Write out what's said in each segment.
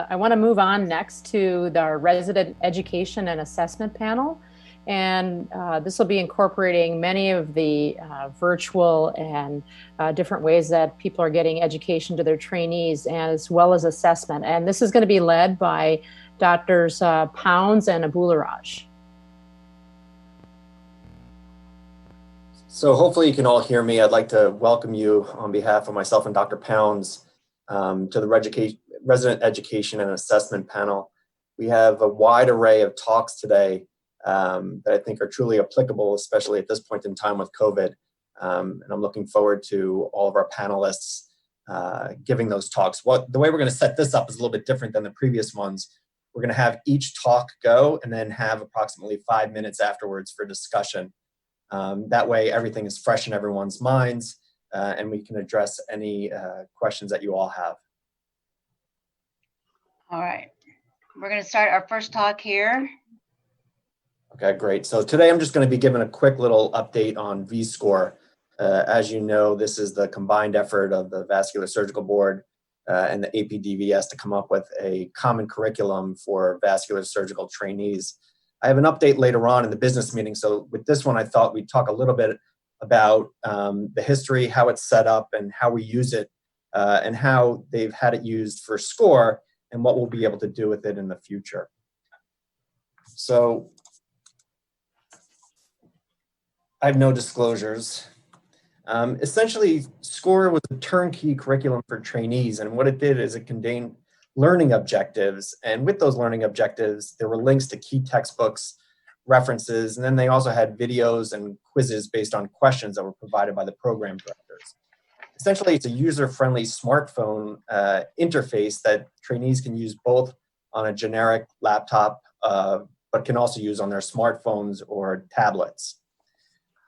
I want to move on next to our resident education and assessment panel. And this will be incorporating many of the virtual and different ways that people are getting education to their trainees, as well as assessment. And this is going to be led by Doctors Pounds and Abularaj. So hopefully you can all hear me. I'd like to welcome you on behalf of myself and Dr. Pounds to the Resident Education and Assessment Panel. We have a wide array of talks today that I think are truly applicable, especially at this point in time with COVID. And I'm looking forward to all of our panelists giving those talks. The way we're going to set this up is a little bit different than the previous ones. We're going to have each talk go and then have approximately 5 minutes afterwards for discussion. That way everything is fresh in everyone's minds and we can address any questions that you all have. All right, we're going to start our first talk here. Okay, great. So today I'm just going to be giving a quick little update on VScore. As you know, this is the combined effort of the Vascular Surgical Board and the APDVS to come up with a common curriculum for vascular surgical trainees. I have an update later on in the business meeting. So with this one, I thought we'd talk a little bit about the history, how it's set up and how we use it and how they've had it used for SCORE and what we'll be able to do with it in the future. So I have no disclosures. Essentially, SCORE was a turnkey curriculum for trainees, and what it did is it contained learning objectives, and with those learning objectives, there were links to key textbooks, references, and then they also had videos and quizzes based on questions that were provided by the program directors. Essentially, it's a user-friendly smartphone interface that trainees can use both on a generic laptop, but can also use on their smartphones or tablets.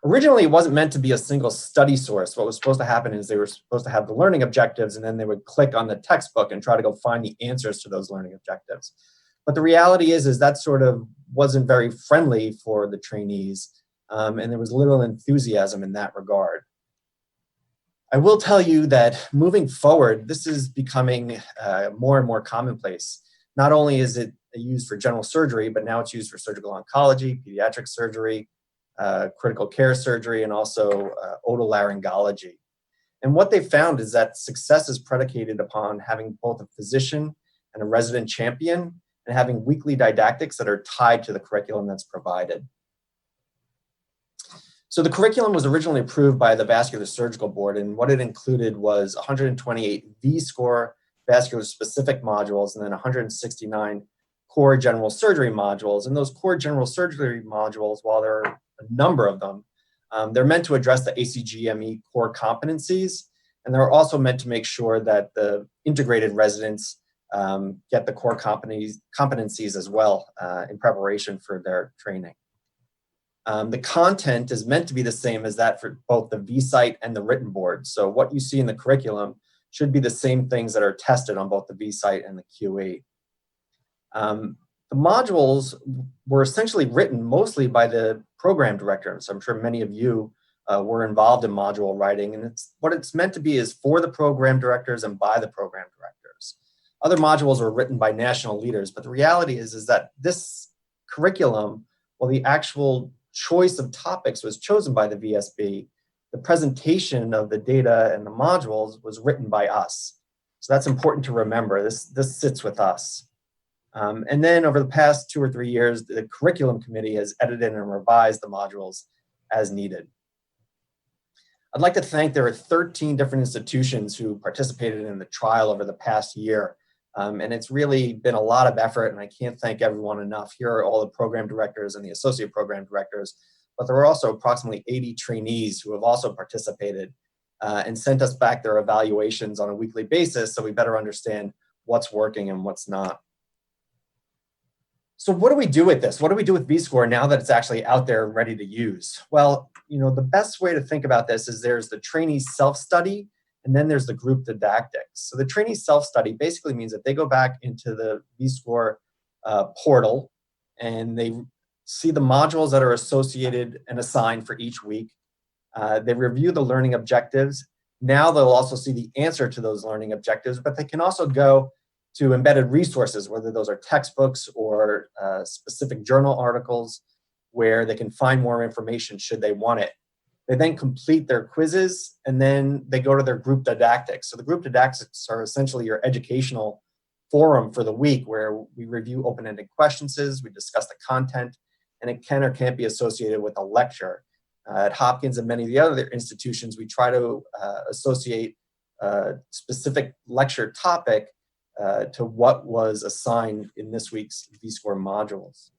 Originally, it wasn't meant to be a single study source. What was supposed to happen is they were supposed to have the learning objectives and then they would click on the textbook and try to go find the answers to those learning objectives. But the reality is that sort of wasn't very friendly for the trainees and there was little enthusiasm in that regard. I will tell you that moving forward, this is becoming more and more commonplace. Not only is it used for general surgery, but now it's used for surgical oncology, pediatric surgery, critical care surgery, and also otolaryngology. And what they found is that success is predicated upon having both a physician and a resident champion and having weekly didactics that are tied to the curriculum that's provided. So the curriculum was originally approved by the Vascular Surgical Board, and what it included was 128 VScore vascular specific modules and then 169 core general surgery modules. And those core general surgery modules, while there are a number of them, they're meant to address the ACGME core competencies, and they're also meant to make sure that the integrated residents get the core competencies as well in preparation for their training. The content is meant to be the same as that for both the VSite and the written board. So what you see in the curriculum should be the same things that are tested on both the VSite and the QE. The modules were essentially written mostly by the program directors. I'm sure many of you were involved in module writing, and what it's meant to be is for the program directors and by the program directors. Other modules were written by national leaders, but the reality is that this curriculum, well, the actual choice of topics was chosen by the VSB, the presentation of the data and the modules was written by us. So that's important to remember. This sits with us. And then over the past 2 or 3 years, the curriculum committee has edited and revised the modules as needed. I'd like to thank there are 13 different institutions who participated in the trial over the past year. And it's really been a lot of effort, and I can't thank everyone enough. Here are all the program directors and the associate program directors, but there were also approximately 80 trainees who have also participated and sent us back their evaluations on a weekly basis so we better understand what's working and what's not. So what do we do with this? What do we do with VScore now that it's actually out there and ready to use? Well, the best way to think about this is there's the trainee self-study, and then there's the group didactics. So the trainee self-study basically means that they go back into the VScore portal and they see the modules that are associated and assigned for each week. They review the learning objectives. Now they'll also see the answer to those learning objectives, but they can also go to embedded resources, whether those are textbooks or specific journal articles where they can find more information should they want it. They then complete their quizzes, and then they go to their group didactics. So the group didactics are essentially your educational forum for the week, where we review open-ended questions, we discuss the content, and it can or can't be associated with a lecture. At Hopkins and many of the other institutions, we try to associate a specific lecture topic to what was assigned in this week's VScore modules.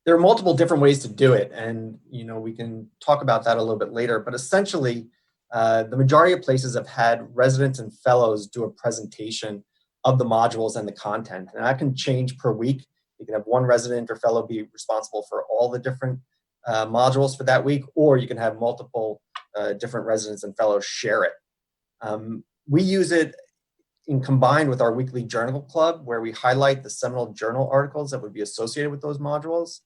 There are multiple different ways to do it, and we can talk about that a little bit later, but essentially, the majority of places have had residents and fellows do a presentation of the modules and the content, and that can change per week. You can have one resident or fellow be responsible for all the different modules for that week, or you can have multiple different residents and fellows share it. We use it combined with our weekly journal club, where we highlight the seminal journal articles that would be associated with those modules.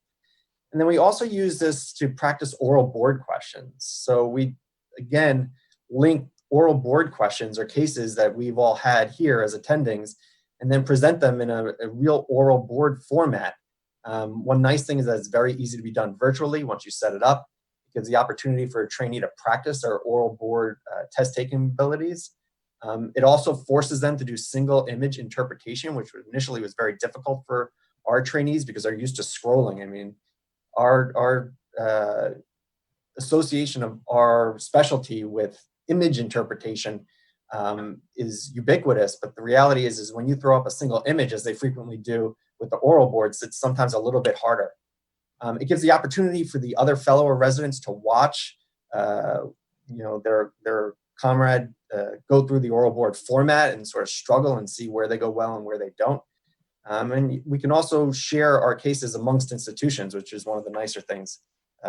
And then we also use this to practice oral board questions. So we, again, link oral board questions or cases that we've all had here as attendings, and then present them in a real oral board format. One nice thing is that it's very easy to be done virtually once you set it up. It gives the opportunity for a trainee to practice their oral board test-taking abilities. It also forces them to do single image interpretation, which initially was very difficult for our trainees because they're used to scrolling. I mean, our association of our specialty with image interpretation is ubiquitous, but the reality is when you throw up a single image, as they frequently do with the oral boards, it's sometimes a little bit harder. It gives the opportunity for the other fellow or residents to watch their comrade go through the oral board format and sort of struggle and see where they go well and where they don't. And we can also share our cases amongst institutions, which is one of the nicer things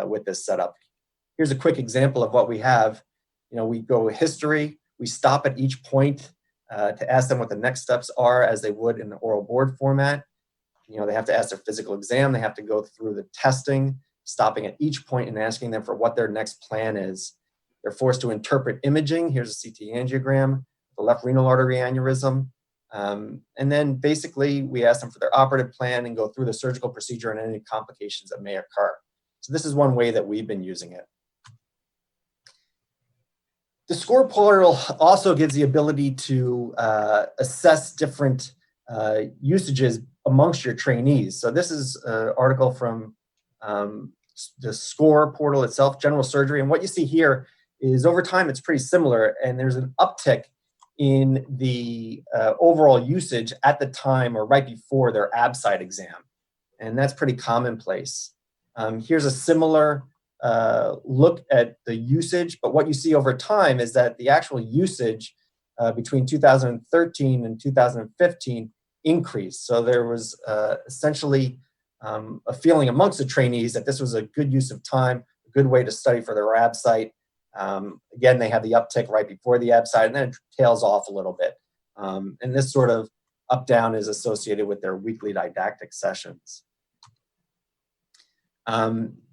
with this setup. Here's a quick example of what we have. We go history, we stop at each point to ask them what the next steps are as they would in the oral board format. They have to ask their physical exam, they have to go through the testing, stopping at each point and asking them for what their next plan is. They're forced to interpret imaging. Here's a CT angiogram, the left renal artery aneurysm. And then basically we ask them for their operative plan and go through the surgical procedure and any complications that may occur. So this is one way that we've been using it. The score portal also gives the ability to assess different usages amongst your trainees. So this is an article from the score portal itself, general surgery. And what you see here is over time, it's pretty similar. And there's an uptick in the overall usage at the time or right before their ABSITE exam. And that's pretty commonplace. Here's a similar look at the usage, but what you see over time is that the actual usage between 2013 and 2015 increased. So there was essentially a feeling amongst the trainees that this was a good use of time, a good way to study for their ABSITE. Again, they have the uptick right before the ABSITE, and then it tails off a little bit. And this sort of up-down is associated with their weekly didactic sessions.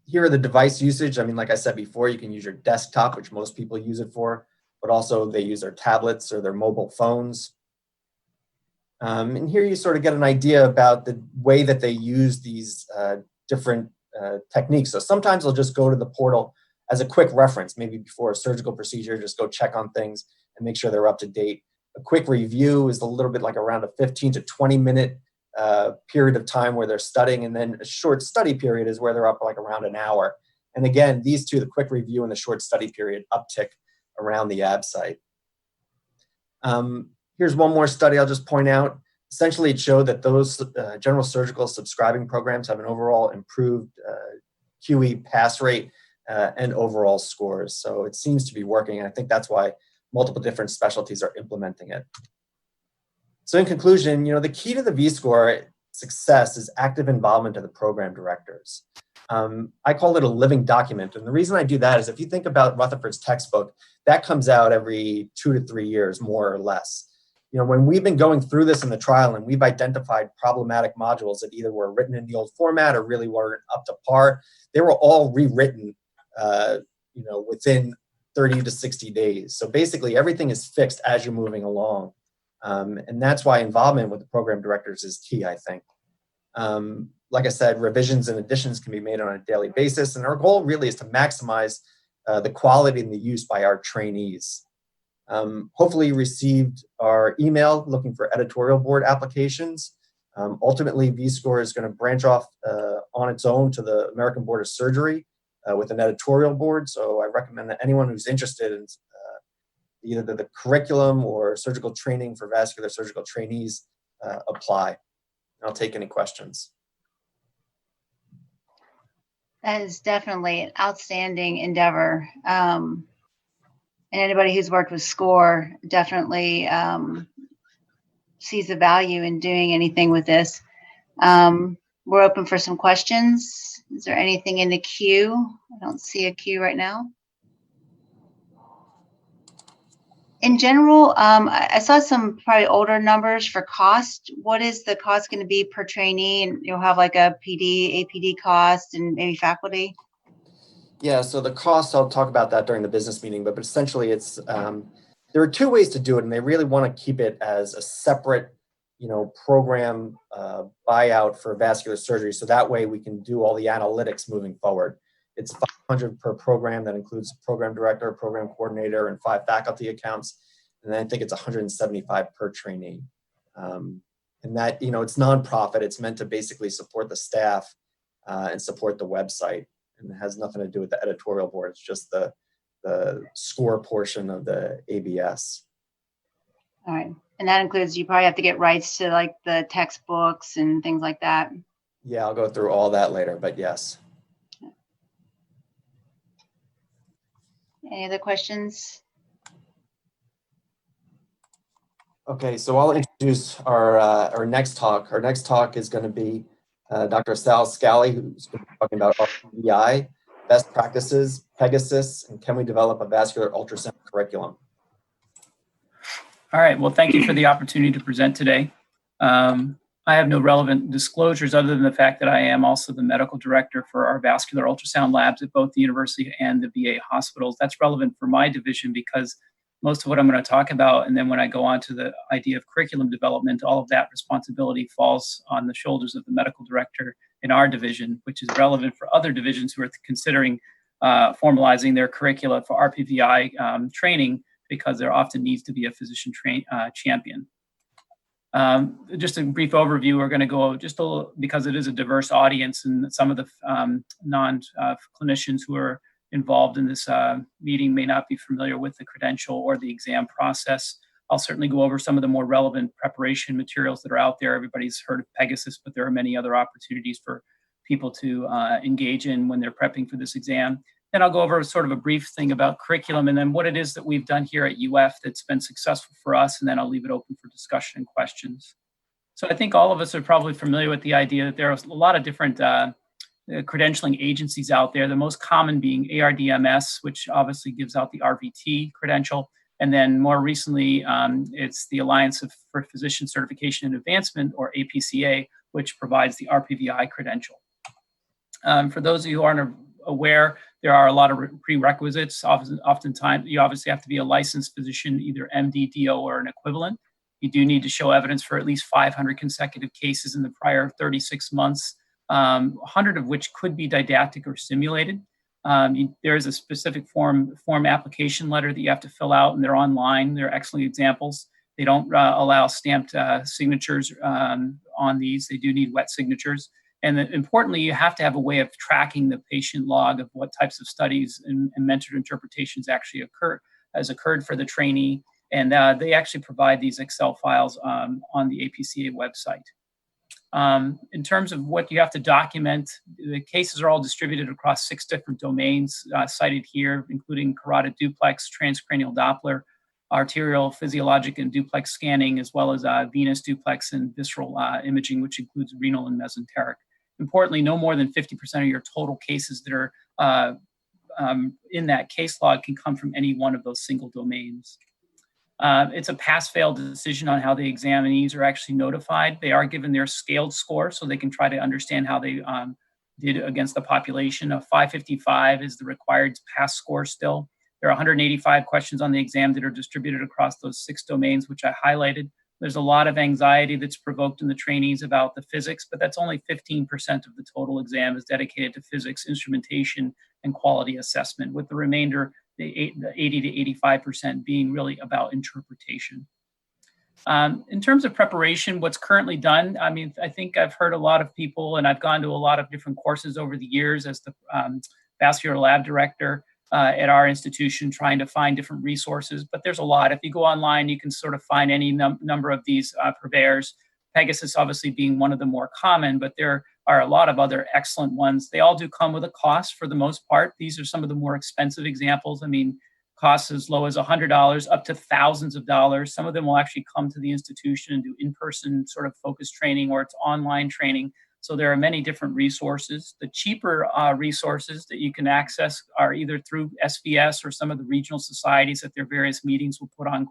Here are the device usage. I mean, like I said before, you can use your desktop, which most people use it for, but also they use their tablets or their mobile phones. And here you sort of get an idea about the way that they use these different techniques. So sometimes they'll just go to the portal as a quick reference, maybe before a surgical procedure, just go check on things and make sure they're up to date. A quick review is a little bit like around a 15 to 20 minute period of time where they're studying, and then a short study period is where they're up like around an hour. And again, these two, the quick review and the short study period, uptick around the ABSITE. Here's one more study I'll just point out. Essentially, it showed that those general surgical subscribing programs have an overall improved QE pass rate and overall scores. So it seems to be working, and I think that's why multiple different specialties are implementing it. So in conclusion, the key to the VScore success is active involvement of the program directors. I call it a living document, and the reason I do that is if you think about Rutherford's textbook, that comes out every 2 to 3 years, more or less. When we've been going through this in the trial and we've identified problematic modules that either were written in the old format or really weren't up to par, they were all rewritten, within 30 to 60 days. So basically everything is fixed as you're moving along. And that's why involvement with the program directors is key, I think. Like I said, revisions and additions can be made on a daily basis. And our goal really is to maximize the quality and the use by our trainees. Hopefully you received our email looking for editorial board applications. Ultimately, VScore is going to branch off on its own to the American Board of Surgery with an editorial board. So I recommend that anyone who's interested in either the curriculum or surgical training for vascular surgical trainees apply. I'll take any questions. That is definitely an outstanding endeavor. And anybody who's worked with SCORE definitely sees the value in doing anything with this. We're open for some questions. Is there anything in the queue? I don't see a queue right now. In general, I saw some probably older numbers for cost. What is the cost going to be per trainee? And you'll have like a PD, APD cost, and maybe faculty? Yeah, so the cost, I'll talk about that during the business meeting, but essentially it's, there are two ways to do it, and they really want to keep it as a separate, program buyout for vascular surgery. So that way we can do all the analytics moving forward. It's $500 per program. That includes program director, program coordinator, and 5 faculty accounts. And then I think it's $175 per trainee. And that, it's nonprofit. It's meant to basically support the staff and support the website. And it has nothing to do with the editorial board. It's just the SCORE portion of the ABS. All right. And that includes, you probably have to get rights to like the textbooks and things like that. Yeah, I'll go through all that later, but yes. Any other questions? Okay, so I'll introduce our next talk. Our next talk is going to be Dr. Sal Scally, who's going to be talking about RPVI, best practices, Pegasus, and can we develop a vascular ultrasound curriculum? All right, well, thank you for the opportunity to present today. I have no relevant disclosures other than the fact that I am also the medical director for our vascular ultrasound labs at both the university and the VA hospitals. That's relevant for my division because most of what I'm going to talk about, and then when I go on to the idea of curriculum development, all of that responsibility falls on the shoulders of the medical director in our division, which is relevant for other divisions who are considering formalizing their curricula for RPVI training, because there often needs to be a physician champion. Just a brief overview, we're going to go just a little, because it is a diverse audience and some of the non-clinicians who are involved in this meeting may not be familiar with the credential or the exam process. I'll certainly go over some of the more relevant preparation materials that are out there. Everybody's heard of Pegasus, but there are many other opportunities for people to engage in when they're prepping for this exam. Then I'll go over sort of a brief thing about curriculum and then what it is that we've done here at UF that's been successful for us, and then I'll leave it open for discussion and questions. So I think all of us are probably familiar with the idea that there are a lot of different credentialing agencies out there, the most common being ARDMS, which obviously gives out the RVT credential. And then more recently, it's the Alliance for Physician Certification and Advancement, or APCA, which provides the RPVI credential. For those of you who aren't aware, there are a lot of prerequisites. Oftentimes, you obviously have to be a licensed physician, either MD, DO, or an equivalent. You do need to show evidence for at least 500 consecutive cases in the prior 36 months, 100 of which could be didactic or simulated. There is a specific form application letter that you have to fill out, and they're online. They're excellent examples. They don't allow stamped signatures on these. They do need wet signatures. And importantly, you have to have a way of tracking the patient log of what types of studies and mentored interpretations actually occurred for the trainee. And they actually provide these Excel files on the APCA website. In terms of what you have to document, the cases are all distributed across 6 different domains cited here, including carotid duplex, transcranial Doppler, arterial, physiologic, and duplex scanning, as well as venous duplex and visceral imaging, which includes renal and mesenteric. Importantly, no more than 50% of your total cases that are in that case log can come from any one of those single domains. It's a pass-fail decision on how the examinees are actually notified. They are given their scaled score so they can try to understand how they did against the population. A 555 is the required pass score still. There are 185 questions on the exam that are distributed across those 6 domains, which I highlighted. There's a lot of anxiety that's provoked in the trainees about the physics, but that's only 15% of the total exam is dedicated to physics, instrumentation, and quality assessment, with the remainder, the 80 to 85% being really about interpretation. In terms of preparation, what's currently done, I mean, I think I've heard a lot of people, and I've gone to a lot of different courses over the years as the vascular lab director at our institution, trying to find different resources, but there's a lot. If you go online, you can sort of find any number of these purveyors, Pegasus obviously being one of the more common, but there are a lot of other excellent ones. They all do come with a cost for the most part. These are some of the more expensive examples. I mean, costs as low as $100 up to thousands of dollars. Some of them will actually come to the institution and do in-person sort of focused training, or it's online training. So there are many different resources. The cheaper resources that you can access are either through SVS or some of the regional societies at their various meetings will put on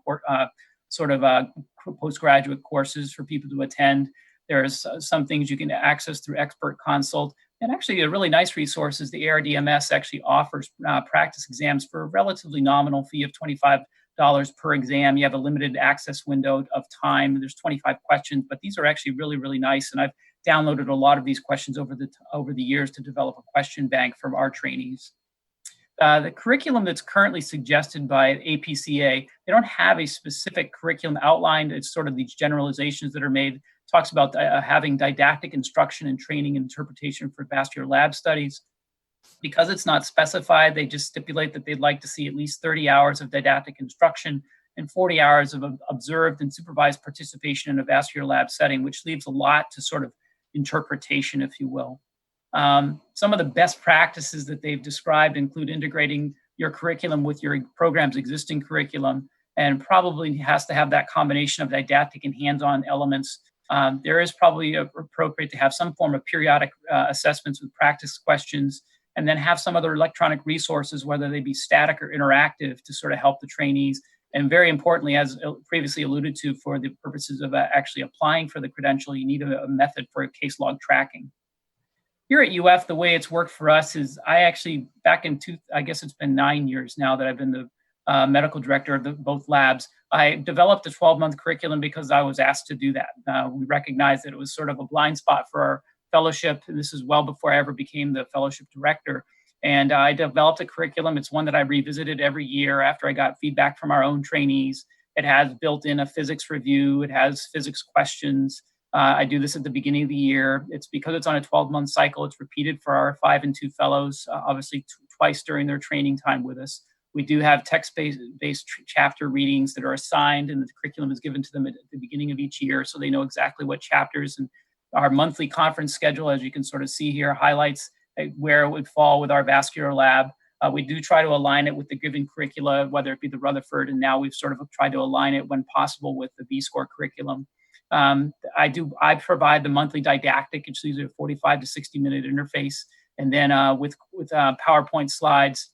postgraduate courses for people to attend. There's some things you can access through Expert Consult. And actually a really nice resource is the APDVS actually offers practice exams for a relatively nominal fee of $25 per exam. You have a limited access window of time. There's 25 questions, but these are actually really, really nice. And I've downloaded a lot of these questions over the years to develop a question bank from our trainees. The curriculum that's currently suggested by APCA, they don't have a specific curriculum outlined. It's sort of these generalizations that are made. Talks about having didactic instruction and training and interpretation for vascular lab studies. Because it's not specified, they just stipulate that they'd like to see at least 30 hours of didactic instruction and 40 hours of observed and supervised participation in a vascular lab setting, which leaves a lot to sort of interpretation, if you will. Some of the best practices that they've described include integrating your curriculum with your program's existing curriculum, and probably has to have that combination of didactic and hands-on elements. There is probably appropriate to have some form of periodic assessments with practice questions, and then have some other electronic resources, whether they be static or interactive, to sort of help the trainees. And very importantly, as previously alluded to, for the purposes of actually applying for the credential, you need a method for case log tracking. Here at UF, the way it's worked for us is I actually, I guess it's been 9 years now that I've been the medical director of both labs. I developed a 12-month curriculum because I was asked to do that. We recognized that it was sort of a blind spot for our fellowship, and this is well before I ever became the fellowship director. And I developed a curriculum. It's one that I revisited every year after I got feedback from our own trainees. It has built in a physics review. It has physics questions. I do this at the beginning of the year. It's because it's on a 12-month cycle. It's repeated for our 5 and 2 fellows, obviously twice during their training time with us. We do have text-based chapter readings that are assigned, and the curriculum is given to them at the beginning of each year, so they know exactly what chapters. And our monthly conference schedule, as you can sort of see here, highlights where it would fall with our vascular lab. We do try to align it with the given curricula, whether it be the Rutherford, and now we've sort of tried to align it when possible with the VScore curriculum. I provide the monthly didactic. It's usually a 45 to 60-minute interface. And then with PowerPoint slides,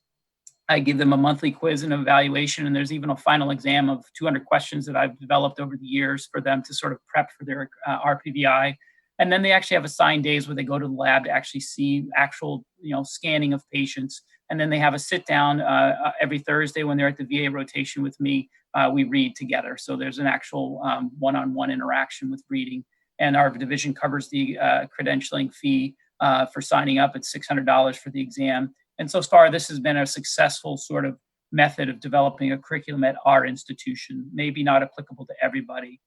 I give them a monthly quiz and evaluation, and there's even a final exam of 200 questions that I've developed over the years for them to sort of prep for their RPVI. And then they actually have assigned days where they go to the lab to actually see actual, scanning of patients. And then they have a sit down every Thursday when they're at the VA rotation with me. We read together. So there's an actual one-on-one interaction with reading. And our division covers the credentialing fee for signing up at $600 for the exam. And so far, this has been a successful sort of method of developing a curriculum at our institution, maybe not applicable to everybody.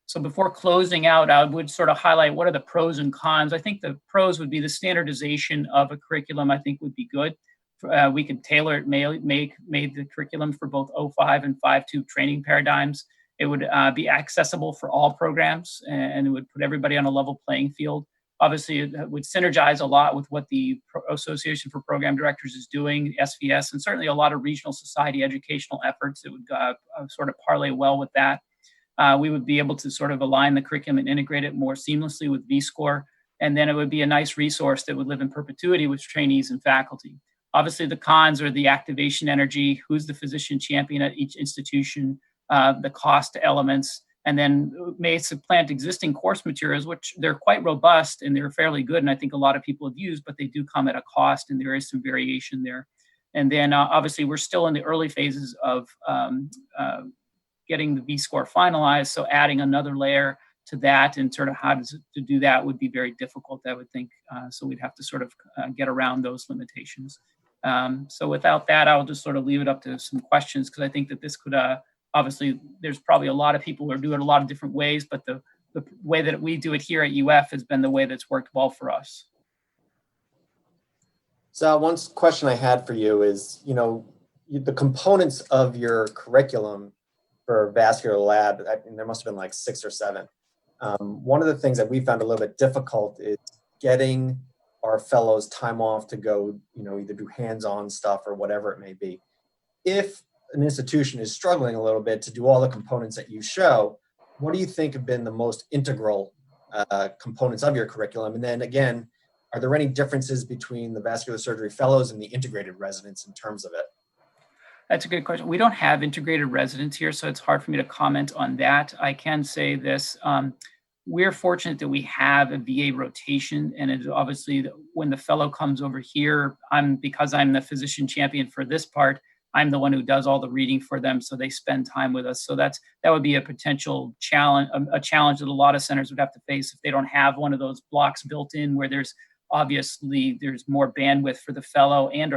So before closing out, I would sort of highlight what are the pros and cons. I think the pros would be the standardization of a curriculum, I think would be good. We could tailor it, made the curriculum for both 05 and 5.2 training paradigms. It would be accessible for all programs, and it would put everybody on a level playing field. Obviously, it would synergize a lot with what the Association for Program Directors is doing, SVS, and certainly a lot of regional society educational efforts. It would sort of parlay well with that. We would be able to sort of align the curriculum and integrate it more seamlessly with VScore. And then it would be a nice resource that would live in perpetuity with trainees and faculty. Obviously, the cons are the activation energy, who's the physician champion at each institution, the cost elements, and then may supplant existing course materials, which they're quite robust and they're fairly good. And I think a lot of people have used, but they do come at a cost, and there is some variation there. And then obviously we're still in the early phases of getting the VScore finalized. So adding another layer to that and sort of how to do that would be very difficult, I would think. So we'd have to sort of get around those limitations. So without that, I'll just sort of leave it up to some questions, because I think that this could, obviously, there's probably a lot of people who are doing it a lot of different ways, but the way that we do it here at UF has been the way that's worked well for us. So one question I had for you is, the components of your curriculum for vascular lab, there must have been like 6 or 7. One of the things that we found a little bit difficult is getting our fellows time off to go, either do hands-on stuff or whatever it may be. If an institution is struggling a little bit to do all the components that you show, what do you think have been the most integral components of your curriculum? And then again, are there any differences between the vascular surgery fellows and the integrated residents in terms of it? That's a good question. We don't have integrated residents here, so it's hard for me to comment on that. I can say this. We're fortunate that we have a VA rotation, and it's obviously when the fellow comes over here, because I'm the physician champion for this part, I'm the one who does all the reading for them, so they spend time with us. So that would be a potential challenge, a challenge that a lot of centers would have to face if they don't have one of those blocks built in where there's more bandwidth for the fellow and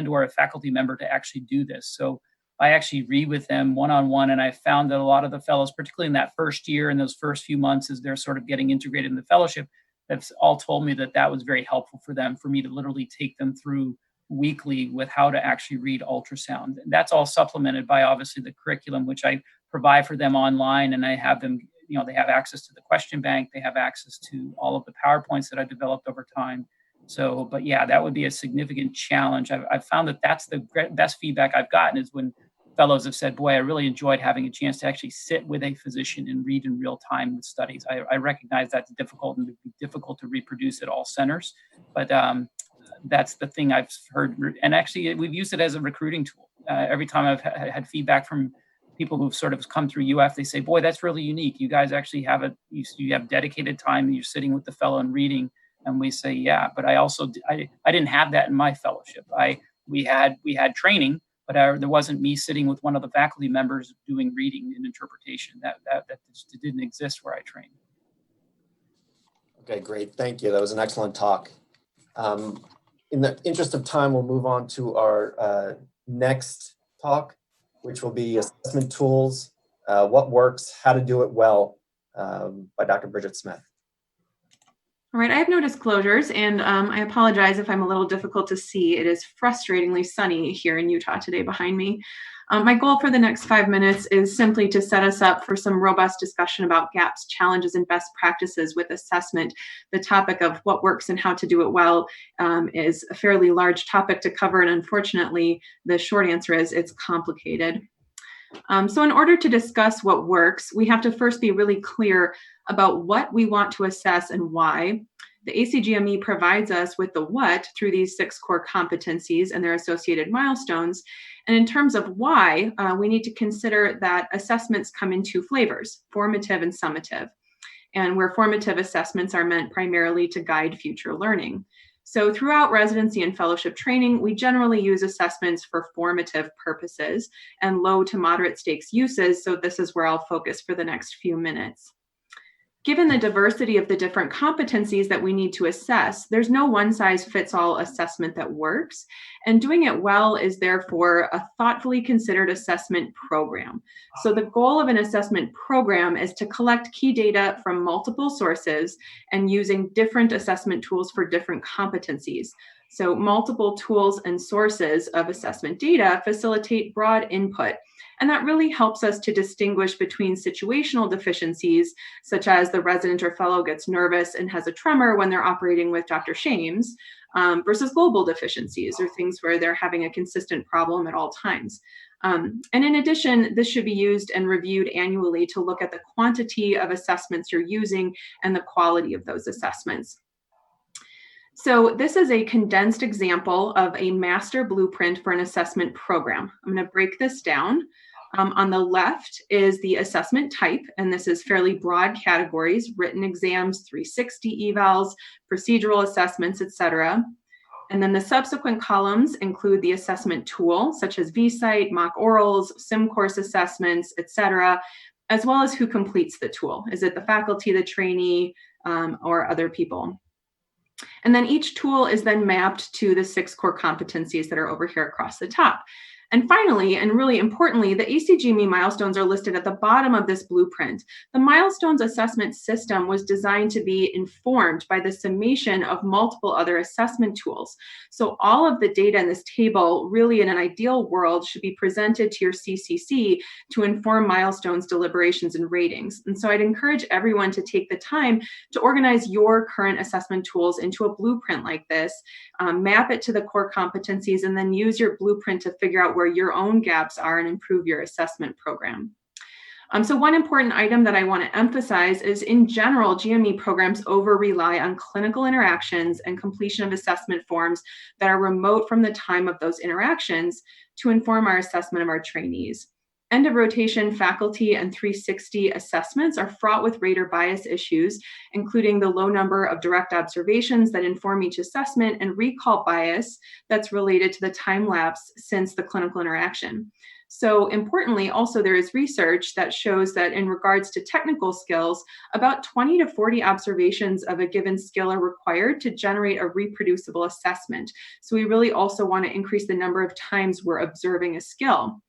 or a faculty member to actually do this. So I actually read with them one-on-one, and I found that a lot of the fellows, particularly in that first year and those first few months as they're sort of getting integrated in the fellowship, have all told me that was very helpful for them, for me to literally take them through weekly with how to actually read ultrasound. And that's all supplemented by obviously the curriculum, which I provide for them online, and I have them, they have access to the question bank, they have access to all of the PowerPoints that I developed over time. So, but yeah, that would be a significant challenge. I've found that that's the best feedback I've gotten is when fellows have said, boy, I really enjoyed having a chance to actually sit with a physician and read in real time with studies. I recognize that's difficult and it would be difficult to reproduce at all centers, but that's the thing I've heard. And actually, we've used it as a recruiting tool. Every time I've had feedback from people who've sort of come through UF, they say, boy, that's really unique. You guys actually have you have dedicated time and you're sitting with the fellow and reading. And we say, yeah, but I also, I didn't have that in my fellowship. We had training, but there wasn't me sitting with one of the faculty members doing reading and interpretation. That just didn't exist where I trained. Okay, great. Thank you. That was an excellent talk. In the interest of time, we'll move on to our next talk, which will be assessment tools, what works, how to do it well, by Dr. Bridget Smith. All right, I have no disclosures, and I apologize if I'm a little difficult to see. It is frustratingly sunny here in Utah today behind me. My goal for the next 5 minutes is simply to set us up for some robust discussion about gaps, challenges, and best practices with assessment. The topic of what works and how to do it well is a fairly large topic to cover, and unfortunately, the short answer is it's complicated. So in order to discuss what works, we have to first be really clear about what we want to assess and why. The ACGME provides us with the what through these 6 core competencies and their associated milestones. And in terms of why, we need to consider that assessments come in 2 flavors, formative and summative, and where formative assessments are meant primarily to guide future learning. So throughout residency and fellowship training, we generally use assessments for formative purposes and low to moderate stakes uses. So this is where I'll focus for the next few minutes. Given the diversity of the different competencies that we need to assess, there's no one-size-fits-all assessment that works, and doing it well is therefore a thoughtfully considered assessment program. So the goal of an assessment program is to collect key data from multiple sources and using different assessment tools for different competencies. So multiple tools and sources of assessment data facilitate broad input. And that really helps us to distinguish between situational deficiencies, such as the resident or fellow gets nervous and has a tremor when they're operating with Dr. Shames, versus global deficiencies, or things where they're having a consistent problem at all times. And in addition, this should be used and reviewed annually to look at the quantity of assessments you're using and the quality of those assessments. So this is a condensed example of a master blueprint for an assessment program. I'm going to break this down. On the left is the assessment type, and this is fairly broad categories, written exams, 360 evals, procedural assessments, etc. And then the subsequent columns include the assessment tool, such as VSite, mock orals, sim course assessments, etc., as well as who completes the tool. Is it the faculty, the trainee, or other people? And then each tool is then mapped to the 6 core competencies that are over here across the top. And finally, and really importantly, the ACGME milestones are listed at the bottom of this blueprint. The milestones assessment system was designed to be informed by the summation of multiple other assessment tools. So all of the data in this table, really in an ideal world, should be presented to your CCC to inform milestones, deliberations, and ratings. And so I'd encourage everyone to take the time to organize your current assessment tools into a blueprint like this, map it to the core competencies, and then use your blueprint to figure out where your own gaps are and improve your assessment program. So one important item that I want to emphasize is, in general, GME programs over-rely on clinical interactions and completion of assessment forms that are remote from the time of those interactions to inform our assessment of our trainees. End of rotation faculty and 360 assessments are fraught with rater bias issues, including the low number of direct observations that inform each assessment and recall bias that's related to the time lapse since the clinical interaction. So importantly, also there is research that shows that in regards to technical skills, about 20 to 40 observations of a given skill are required to generate a reproducible assessment. So we really also want to increase the number of times we're observing a skill.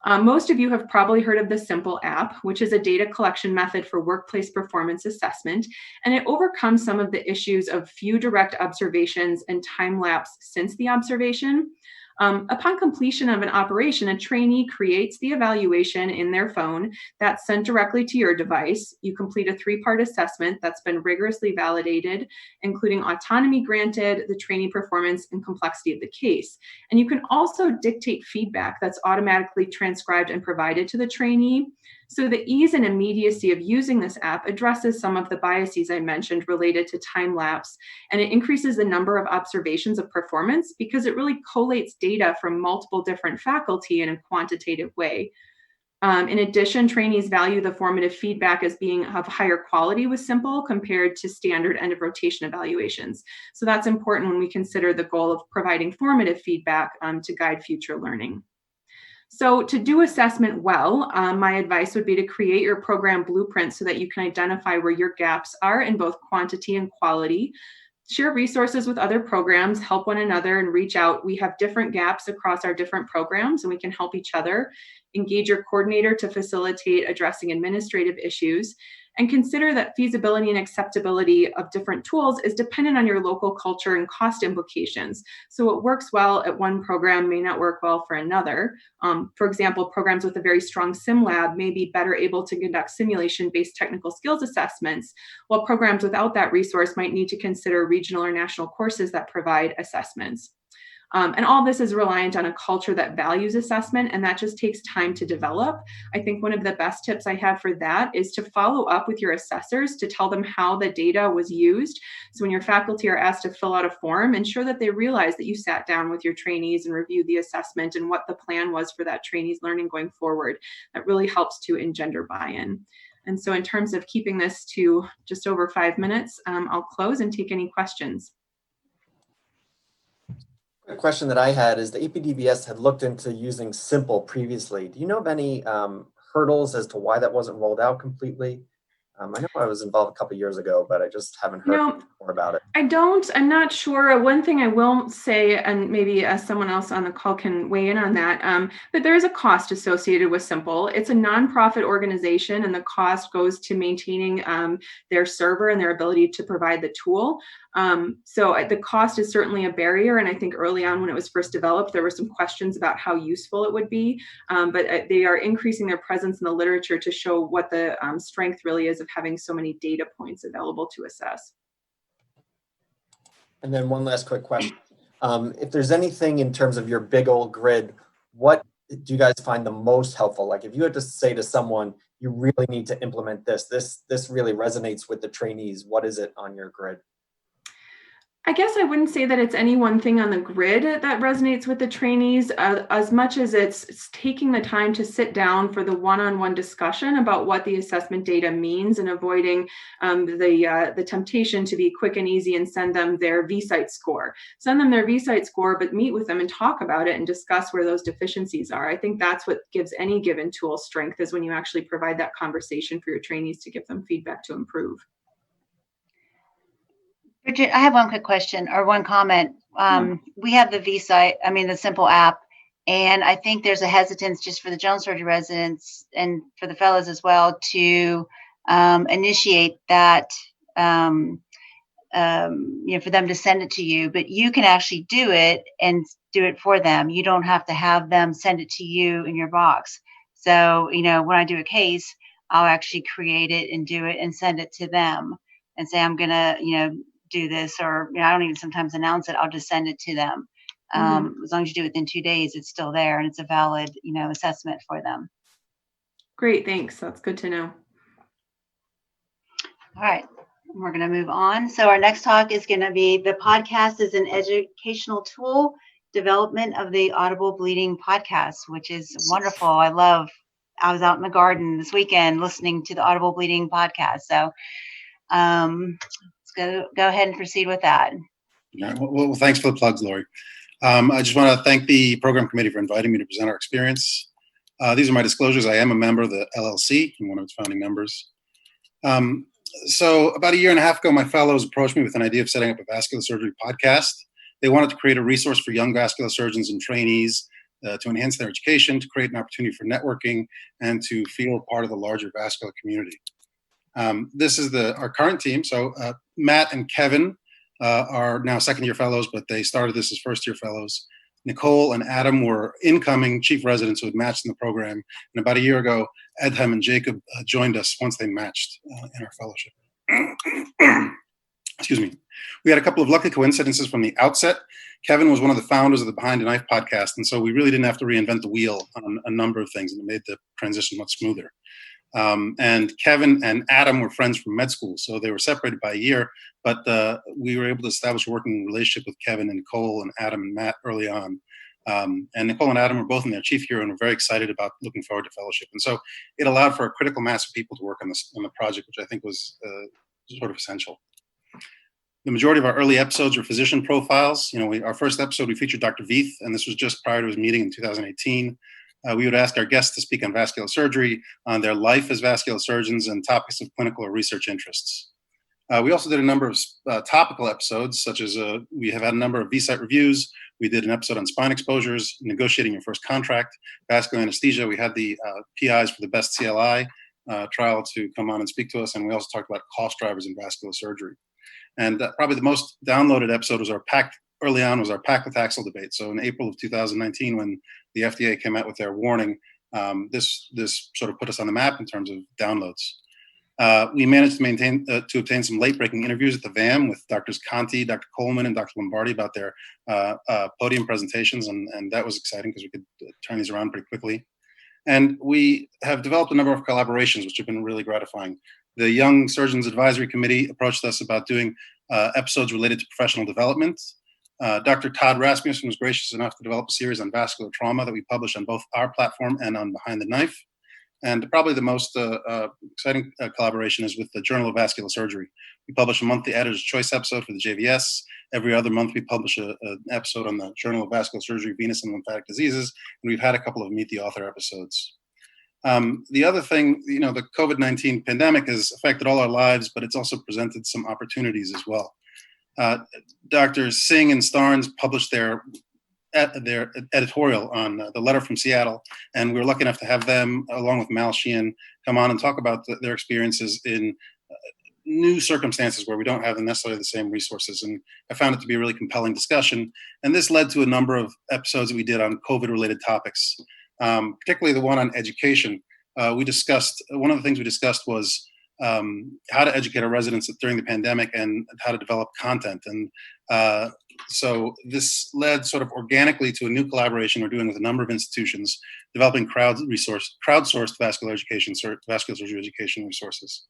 Most of you have probably heard of the Simple app, which is a data collection method for workplace performance assessment, and it overcomes some of the issues of few direct observations and time lapse since the observation. Upon completion of an operation, a trainee creates the evaluation in their phone that's sent directly to your device. You complete a 3-part assessment that's been rigorously validated, including autonomy granted, the trainee performance, and complexity of the case. And you can also dictate feedback that's automatically transcribed and provided to the trainee. So the ease and immediacy of using this app addresses some of the biases I mentioned related to time lapse, and it increases the number of observations of performance because it really collates data from multiple different faculty in a quantitative way. In addition, trainees value the formative feedback as being of higher quality with Simple compared to standard end of rotation evaluations. So that's important when we consider the goal of providing formative feedback to guide future learning. So to do assessment well, my advice would be to create your program blueprint so that you can identify where your gaps are in both quantity and quality. Share resources with other programs, help one another, and reach out. We have different gaps across our different programs, and we can help each other. Engage your coordinator to facilitate addressing administrative issues. And consider that feasibility and acceptability of different tools is dependent on your local culture and cost implications. So what works well at one program may not work well for another. For example, programs with a very strong sim lab may be better able to conduct simulation-based technical skills assessments, while programs without that resource might need to consider regional or national courses that provide assessments. And all this is reliant on a culture that values assessment, and that just takes time to develop. I think one of the best tips I have for that is to follow up with your assessors to tell them how the data was used. So when your faculty are asked to fill out a form, ensure that they realize that you sat down with your trainees and reviewed the assessment and what the plan was for that trainee's learning going forward. That really helps to engender buy-in. And so in terms of keeping this to just over 5 minutes, I'll close and take any questions. A question that I had is the APDVS had looked into using Simple previously. Do you know of any hurdles as to why that wasn't rolled out completely? I know I was involved a couple of years ago, but I just haven't heard more about it. I'm not sure. One thing I will say, and maybe someone else on the call can weigh in on that, but there is a cost associated with Simple. It's a nonprofit organization, and the cost goes to maintaining their server and their ability to provide the tool. So the cost is certainly a barrier. And I think early on when it was first developed, there were some questions about how useful it would be. But they are increasing their presence in the literature to show what the strength really is of having so many data points available to assess. And then one last quick question. If there's anything in terms of your big old grid, what do you guys find the most helpful? Like if you had to say to someone, you really need to implement this really resonates with the trainees, what is it on your grid? I guess I wouldn't say that it's any one thing on the grid that resonates with the trainees, as much as it's taking the time to sit down for the one-on-one discussion about what the assessment data means, and avoiding the temptation to be quick and easy and send them their VSite score. Send them their VSite score, but meet with them and talk about it and discuss where those deficiencies are. I think that's what gives any given tool strength, is when you actually provide that conversation for your trainees to give them feedback to improve. Bridget, I have one quick question or one comment. We have the VSite, the simple app, and I think there's a hesitance just for the general surgery residents and for the fellows as well to initiate that, for them to send it to you. But you can actually do it and do it for them. You don't have to have them send it to you in your box. So, when I do a case, I'll actually create it and do it and send it to them and say, I'm going to, do this, or I don't even sometimes announce it. I'll just send it to them. As long as you do it within 2 days, it's still there and it's a valid, assessment for them. Great, thanks. That's good to know. All right, we're going to move on. So our next talk is going to be the podcast is an educational tool, development of the audible bleeding podcast, which is wonderful. I was out in the garden this weekend listening to the audible bleeding podcast. So let's go ahead and proceed with that. All right. Well, thanks for the plugs, Lori. I just want to thank the program committee for inviting me to present our experience. These are my disclosures. I am a member of the LLC and one of its founding members. So about a year and a half ago, my fellows approached me with an idea of setting up a vascular surgery podcast. They wanted to create a resource for young vascular surgeons and trainees to enhance their education, to create an opportunity for networking, and to feel part of the larger vascular community. This is our current team. So Matt and Kevin are now second-year fellows, but they started this as first-year fellows. Nicole and Adam were incoming chief residents who had matched in the program. And about a year ago, Edhem and Jacob joined us once they matched in our fellowship. Excuse me. We had a couple of lucky coincidences from the outset. Kevin was one of the founders of the Behind a Knife podcast, and so we really didn't have to reinvent the wheel on a number of things, and it made the transition much smoother. And Kevin and Adam were friends from med school, so they were separated by a year, but we were able to establish a working relationship with Kevin and Nicole and Adam and Matt early on. And Nicole and Adam were both in their chief year and were very excited about looking forward to fellowship. And so it allowed for a critical mass of people to work on the project, which I think was sort of essential. The majority of our early episodes were physician profiles. Our first episode, we featured Dr. Veith, and this was just prior to his meeting in 2018. We would ask our guests to speak on vascular surgery, on their life as vascular surgeons, and topics of clinical or research interests. We also did a number of topical episodes, such as we have had a number of VSite reviews. We did an episode on spine exposures, negotiating your first contract, vascular anesthesia. We had the PIs for the best CLI trial to come on and speak to us, and we also talked about cost drivers in vascular surgery. And probably the most downloaded episode was our paclitaxel debate. So in April of 2019, when the FDA came out with their warning, this sort of put us on the map in terms of downloads. We managed to obtain some late-breaking interviews at the VAM with Drs. Conti, Dr. Coleman, and Dr. Lombardi about their podium presentations, and that was exciting because we could turn these around pretty quickly. And we have developed a number of collaborations, which have been really gratifying. The Young Surgeons Advisory Committee approached us about doing episodes related to professional development. Dr. Todd Rasmussen was gracious enough to develop a series on vascular trauma that we published on both our platform and on Behind the Knife. And probably the most exciting collaboration is with the Journal of Vascular Surgery. We publish a monthly Editor's Choice episode for the JVS. Every other month, we publish an episode on the Journal of Vascular Surgery, Venous and Lymphatic Diseases, and we've had a couple of Meet the Author episodes. The other thing, the COVID-19 pandemic has affected all our lives, but it's also presented some opportunities as well. Dr. Singh and Starnes published their editorial on the letter from Seattle, and we were lucky enough to have them, along with Mal Sheehan, come on and talk about their experiences in new circumstances where we don't have necessarily the same resources. And I found it to be a really compelling discussion. And this led to a number of episodes that we did on COVID-related topics, particularly the one on education. One of the things we discussed was how to educate our residents during the pandemic and how to develop content. And so this led sort of organically to a new collaboration we're doing with a number of institutions, developing crowdsourced vascular surgery education resources.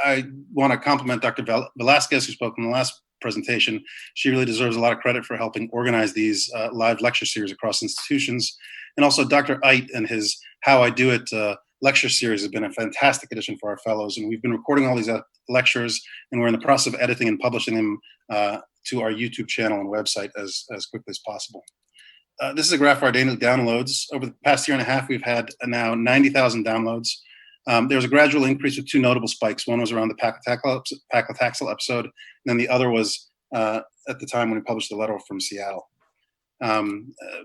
I want to compliment Dr. Velasco, who spoke in the last presentation. She really deserves a lot of credit for helping organize these live lecture series across institutions. And also Dr. Eit and his How I Do It lecture series has been a fantastic addition for our fellows. And we've been recording all these lectures, and we're in the process of editing and publishing them to our YouTube channel and website as quickly as possible. This is a graph of our daily downloads. Over the past year and a half, we've had now 90,000 downloads. There was a gradual increase with two notable spikes. One was around the paclitaxel episode, and then the other was at the time when we published the letter from Seattle.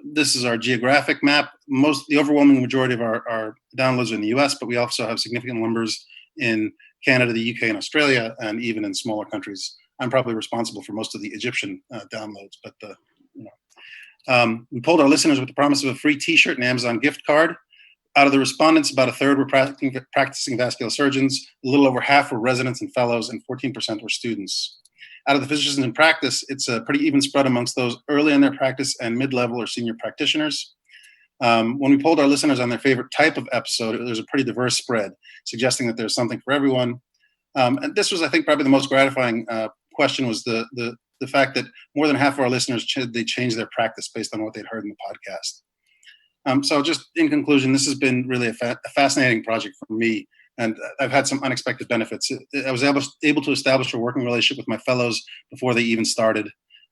This is our geographic map. The overwhelming majority of our downloads are in the US, but we also have significant numbers in Canada, the UK, and Australia, and even in smaller countries. I'm probably responsible for most of the Egyptian downloads, but we polled our listeners with the promise of a free t-shirt and Amazon gift card. Out of the respondents, about a third were practicing vascular surgeons, a little over half were residents and fellows, and 14% were students. Out of the physicians in practice, it's a pretty even spread amongst those early in their practice and mid-level or senior practitioners. When we polled our listeners on their favorite type of episode, there's a pretty diverse spread, suggesting that there's something for everyone. And this was, I think, probably the most gratifying question was the fact that more than half of our listeners, they changed their practice based on what they'd heard in the podcast. So just in conclusion, this has been really a fascinating project for me, and I've had some unexpected benefits. I was able to establish a working relationship with my fellows before they even started.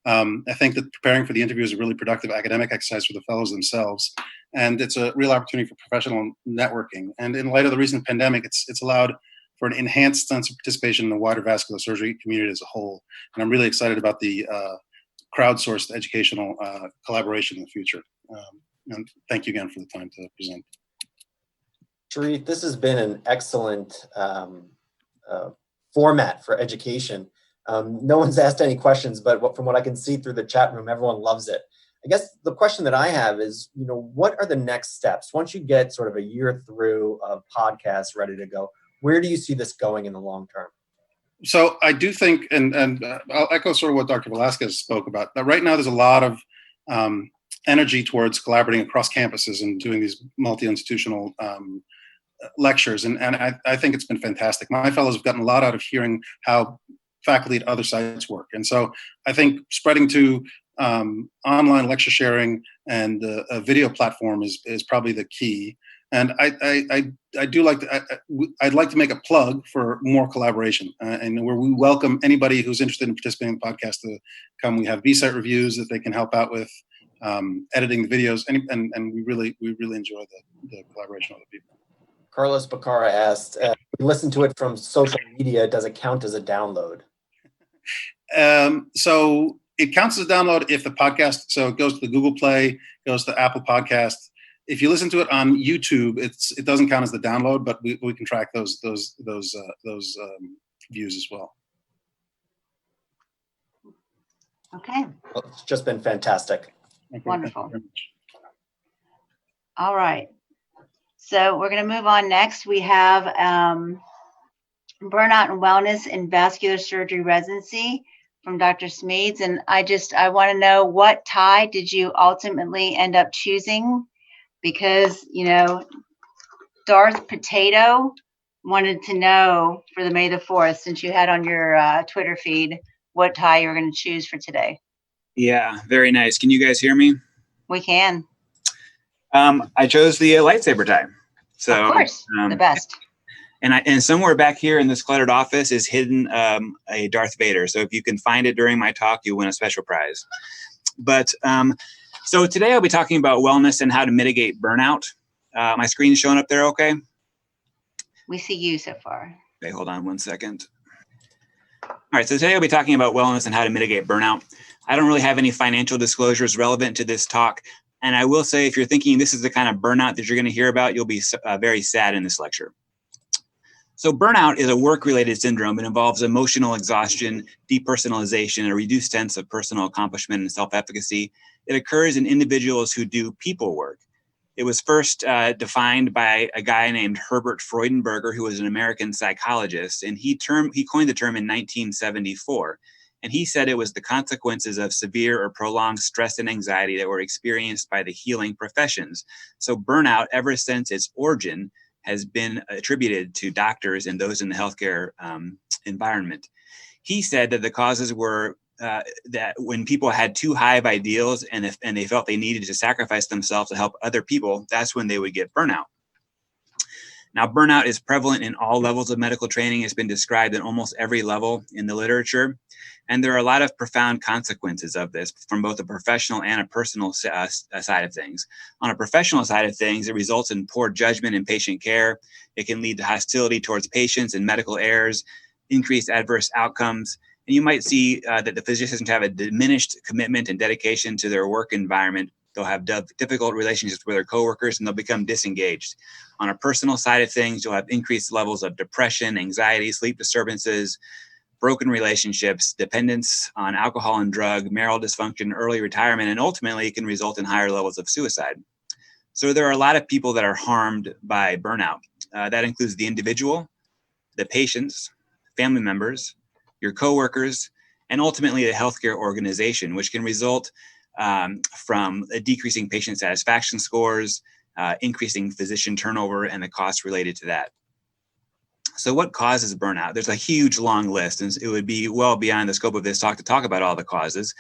I think that preparing for the interview is a really productive academic exercise for the fellows themselves, and it's a real opportunity for professional networking. And in light of the recent pandemic, it's allowed for an enhanced sense of participation in the wider vascular surgery community as a whole. And I'm really excited about the crowdsourced educational collaboration in the future. And thank you again for the time to present. Sharif, this has been an excellent format for education. No one's asked any questions, but from what I can see through the chat room, everyone loves it. I guess the question that I have is, what are the next steps? Once you get sort of a year through of podcasts ready to go, where do you see this going in the long term? So I do think, and I'll echo sort of what Dr. Velasco spoke about, that right now there's a lot of energy towards collaborating across campuses and doing these multi-institutional lectures. And I think it's been fantastic. My fellows have gotten a lot out of hearing how faculty at other sites work. And so I think spreading to online lecture sharing and a video platform is probably the key. And I do like I'd like to make a plug for more collaboration, and where we welcome anybody who's interested in participating in the podcast to come. We have B-site reviews that they can help out with, editing the videos, and we really enjoy the collaboration with other people. Carlos Bacara asked, we listen to it from social media, does it count as a download? So it counts as a download if the podcast, so it goes to the Google Play, goes to Apple Podcast. If you listen to it on YouTube, it doesn't count as the download, but we can track those views as well. Okay. Well, it's just been fantastic. Wonderful. Thank you very much. All right. So we're going to move on next. We have Burnout and Wellness in Vascular Surgery Residency from Dr. Smeads. And I want to know, what tie did you ultimately end up choosing? Because, Darth Potato wanted to know for the May the 4th, since you had on your Twitter feed, what tie you were going to choose for today. Yeah, very nice. Can you guys hear me? We can. I chose the lightsaber tie. So, of course, the best. And somewhere back here in this cluttered office is hidden a Darth Vader. So if you can find it during my talk, you win a special prize. But so today I'll be talking about wellness and how to mitigate burnout. My screen's showing up there okay? We see you so far. Okay, hold on one second. All right, so today I'll be talking about wellness and how to mitigate burnout. I don't really have any financial disclosures relevant to this talk. And I will say, if you're thinking this is the kind of burnout that you're going to hear about, you'll be very sad in this lecture. So burnout is a work-related syndrome. It involves emotional exhaustion, depersonalization, a reduced sense of personal accomplishment and self-efficacy. It occurs in individuals who do people work. It was first defined by a guy named Herbert Freudenberger, who was an American psychologist, and he coined the term in 1974. And he said it was the consequences of severe or prolonged stress and anxiety that were experienced by the healing professions. So burnout, ever since its origin, has been attributed to doctors and those in the healthcare environment. He said that the causes were that when people had too high of ideals and they felt they needed to sacrifice themselves to help other people, that's when they would get burnout. Now, burnout is prevalent in all levels of medical training. It's been described in almost every level in the literature. And there are a lot of profound consequences of this from both a professional and a personal side of things. On a professional side of things, it results in poor judgment in patient care. It can lead to hostility towards patients and medical errors, increased adverse outcomes. And you might see that the physicians have a diminished commitment and dedication to their work environment. They'll have difficult relationships with their coworkers, and they'll become disengaged. On a personal side of things, you'll have increased levels of depression, anxiety, sleep disturbances, broken relationships, dependence on alcohol and drug, marital dysfunction, early retirement, and ultimately it can result in higher levels of suicide. So there are a lot of people that are harmed by burnout. That includes the individual, the patients, family members, your coworkers, and ultimately the healthcare organization, which can result from decreasing patient satisfaction scores, increasing physician turnover, and the costs related to that. So what causes burnout? There's a huge long list, and it would be well beyond the scope of this talk to talk about all the causes.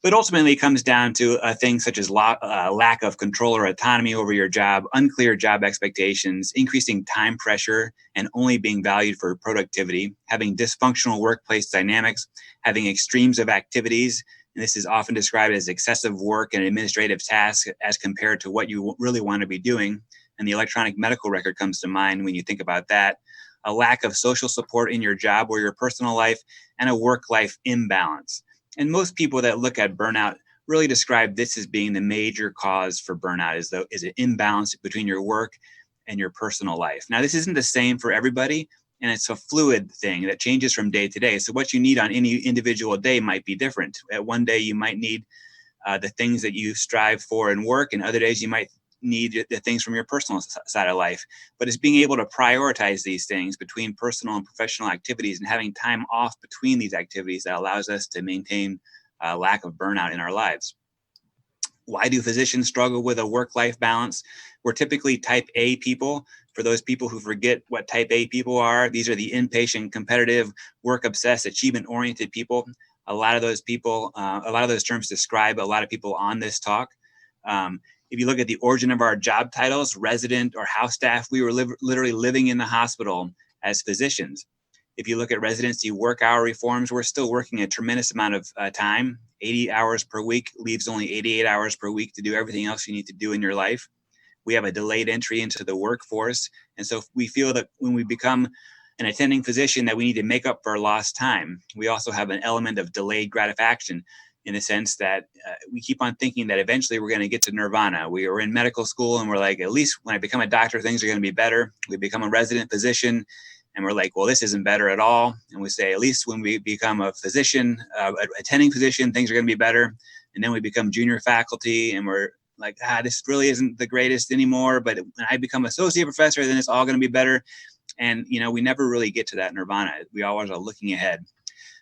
But ultimately, it comes down to things such as lack of control or autonomy over your job, unclear job expectations, increasing time pressure, and only being valued for productivity, having dysfunctional workplace dynamics, having extremes of activities. And this is often described as excessive work and administrative tasks as compared to what you really want to be doing. And the electronic medical record comes to mind when you think about that. A lack of social support in your job or your personal life, and a work-life imbalance. And most people that look at burnout really describe this as being the major cause for burnout, is an imbalance between your work and your personal life. Now, this isn't the same for everybody, and it's a fluid thing that changes from day to day. So what you need on any individual day might be different. At one day, you might need the things that you strive for in work, and other days you might need the things from your personal side of life. But it's being able to prioritize these things between personal and professional activities and having time off between these activities that allows us to maintain a lack of burnout in our lives. Why do physicians struggle with a work-life balance? We're typically type A people. For those people who forget what type A people are, these are the impatient, competitive, work-obsessed, achievement-oriented people. A lot of those people, a lot of those terms describe a lot of people on this talk. If you look at the origin of our job titles, resident or house staff, we were literally living in the hospital as physicians. If you look at residency work hour reforms, we're still working a tremendous amount of time. 80 hours per week leaves only 88 hours per week to do everything else you need to do in your life. We have a delayed entry into the workforce. And so we feel that when we become an attending physician that we need to make up for lost time. We also have an element of delayed gratification, in the sense that we keep on thinking that eventually we're going to get to nirvana. We were in medical school and we're like, at least when I become a doctor, things are going to be better. We become a resident physician and we're like, well, this isn't better at all. And we say, at least when we become a physician, attending physician, things are going to be better. And then we become junior faculty and we're like, this really isn't the greatest anymore. But when I become associate professor, then it's all going to be better. And, we never really get to that nirvana. We always are looking ahead.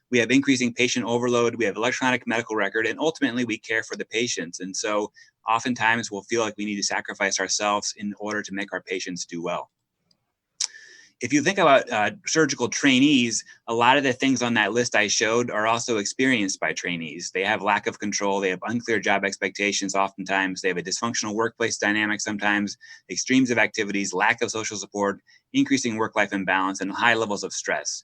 We have increasing patient overload. We have electronic medical record, and ultimately we care for the patients. And so oftentimes we'll feel like we need to sacrifice ourselves in order to make our patients do well. If you think about surgical trainees, a lot of the things on that list I showed are also experienced by trainees. They have lack of control. They have unclear job expectations oftentimes. They have a dysfunctional workplace dynamic sometimes, extremes of activities, lack of social support, increasing work-life imbalance, and high levels of stress.